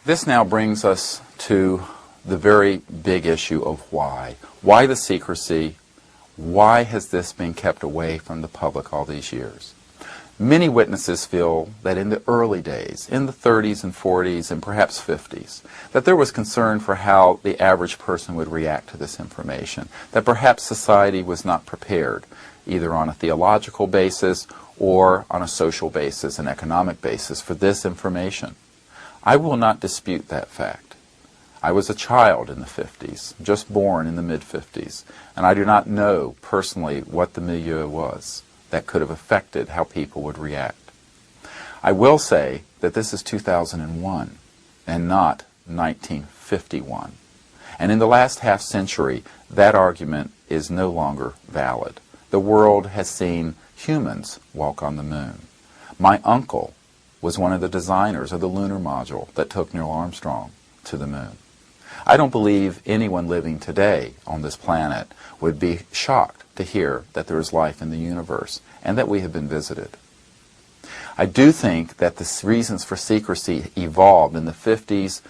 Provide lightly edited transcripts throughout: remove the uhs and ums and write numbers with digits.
This now brings us to the very big issue of why. Why the secrecy? Why has this been kept away from the public all these years? Many witnesses feel that in the early days, in the 30s and 40s and perhaps 50s, that there was concern for how the average person would react to this information, that perhaps society was not prepared, either on a theological basis or on a social basis, an economic basis, for this information. I will not dispute that fact. I was a child in the 50s, just born in the mid-50s, and I do not know personally what the milieu was that could have affected how people would react. I will say that this is 2001 and not 1951. And in the last half century, that argument is no longer valid. The world has seen humans walk on the moon. My uncle was one of the designers of the lunar module that took Neil Armstrong to the moon. I don't believe anyone living today on this planet would be shocked to hear that there is life in the universe and that we have been visited. I do think that the reasons for secrecy evolved in the 50s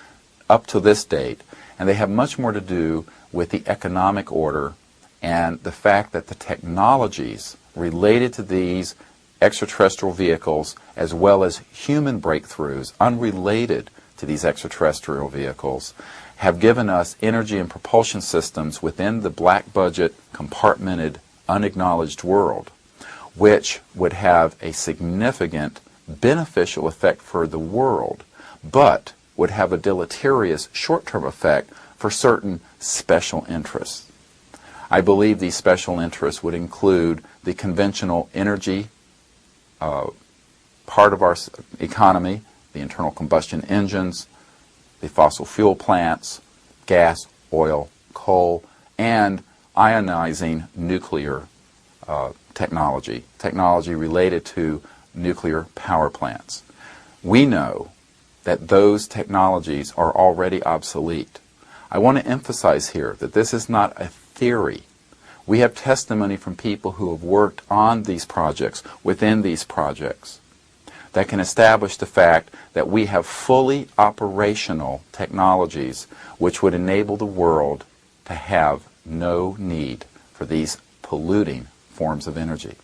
up to this date, and they have much more to do with the economic order and the fact that the technologies related to these extraterrestrial vehicles, as well as human breakthroughs unrelated to these extraterrestrial vehicles, have given us energy and propulsion systems within the black budget, compartmented, unacknowledged world, which would have a significant beneficial effect for the world, but would have a deleterious short-term effect for certain special interests. I believe these special interests would include the conventional energy part of our economy, the internal combustion engines, the fossil fuel plants, gas, oil, coal, and ionizing nuclear technology related to nuclear power plants. We know that those technologies are already obsolete. I want to emphasize here that this is not a theory. We have testimony from people who have worked on these projects, within these projects, that can establish the fact that we have fully operational technologies which would enable the world to have no need for these polluting forms of energy.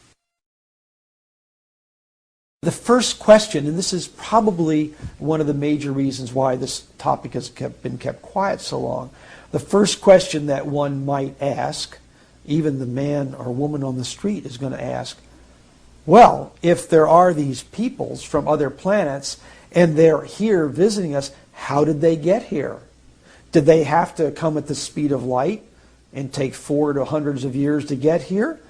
The first question, and this is probably one of the major reasons why this topic has been kept quiet so long, the first question that one might ask, even the man or woman on the street is going to ask, well, if there are these peoples from other planets and they're here visiting us, how did they get here? Did they have to come at the speed of light and take 4 to hundreds of years to get here,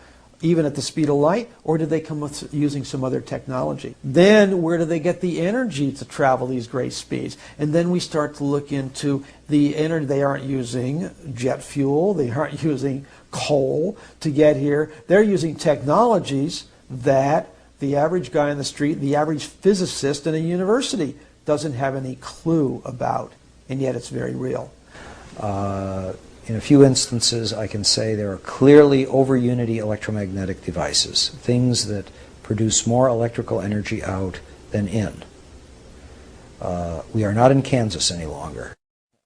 even at the speed of light, or did they come with using some other technology? Then where do they get the energy to travel these great speeds? And then we start to look into the energy. They aren't using jet fuel, they aren't using coal to get here. They're using technologies that the average guy on the street, the average physicist in a university doesn't have any clue about, and yet it's very real. In a few instances, I can say there are clearly over-unity electromagnetic devices, things that produce more electrical energy out than in. We are not in Kansas any longer.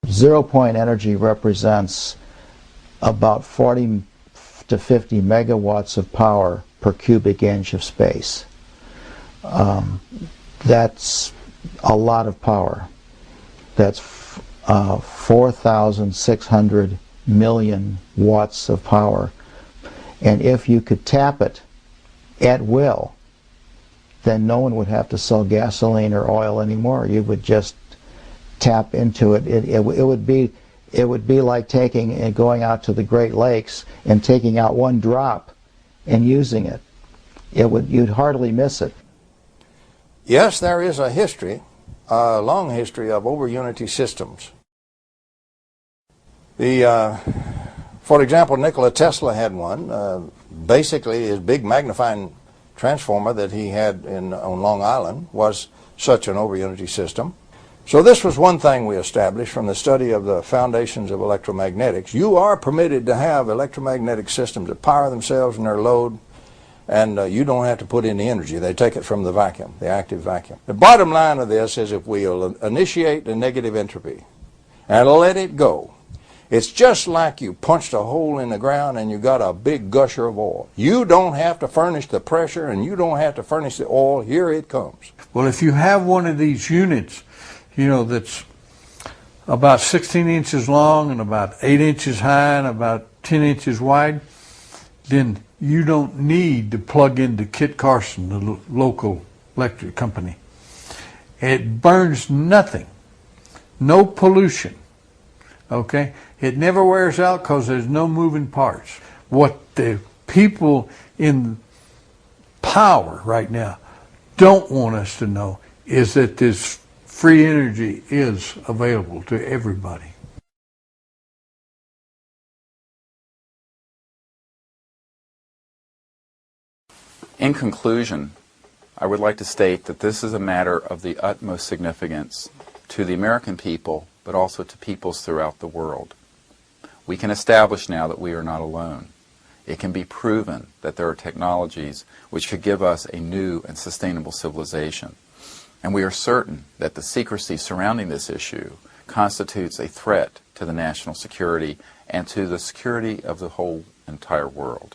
Zero-point energy represents about 40 to 50 megawatts of power per cubic inch of space. That's a lot of power. That's 4,600 million watts of power. And if you could tap it at will, then no one would have to sell gasoline or oil anymore. You would just tap into it. It would be like taking and going out to the Great Lakes and taking out one drop and using it. You'd hardly miss it. Yes, there is a history, a long history of over-unity systems. For example, Nikola Tesla had one. Basically, his big magnifying transformer that he had on Long Island was such an over-unity system. So this was one thing we established from the study of the foundations of electromagnetics. You are permitted to have electromagnetic systems that power themselves and their load, and you don't have to put in the energy. They take it from the vacuum, the active vacuum. The bottom line of this is if we'll initiate the negative entropy and let it go, it's just like you punched a hole in the ground and you got a big gusher of oil. You don't have to furnish the pressure and you don't have to furnish the oil. Here it comes. Well, if you have one of these units, you know, that's about 16 inches long and about 8 inches high and about 10 inches wide, then you don't need to plug into Kit Carson, the local electric company. It burns nothing, no pollution, okay? It never wears out because there's no moving parts. What the people in power right now don't want us to know is that this free energy is available to everybody. In conclusion, I would like to state that this is a matter of the utmost significance to the American people, but also to peoples throughout the world. We can establish now that we are not alone. It can be proven that there are technologies which could give us a new and sustainable civilization. And we are certain that the secrecy surrounding this issue constitutes a threat to the national security and to the security of the whole entire world.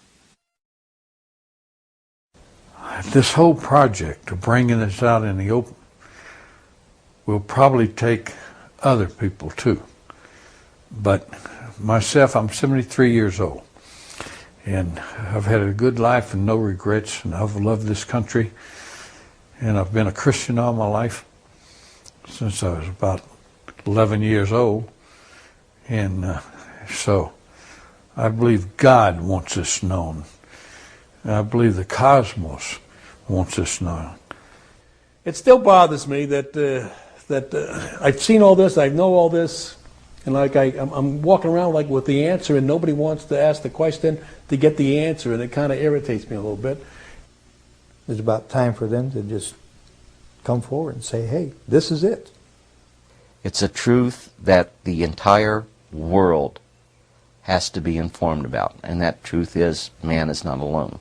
This whole project of bringing this out in the open will probably take other people too. But myself, I'm 73 years old, and I've had a good life and no regrets, and I've loved this country, and I've been a Christian all my life since I was about 11 years old, and so I believe God wants this known. And I believe the cosmos wants this known. It still bothers me that I've seen all this, I know all this, and like I'm walking around like with the answer, and nobody wants to ask the question to get the answer, and it kind of irritates me a little bit. It's about time for them to just come forward and say, hey, this is it. It's a truth that the entire world has to be informed about, and that truth is man is not alone.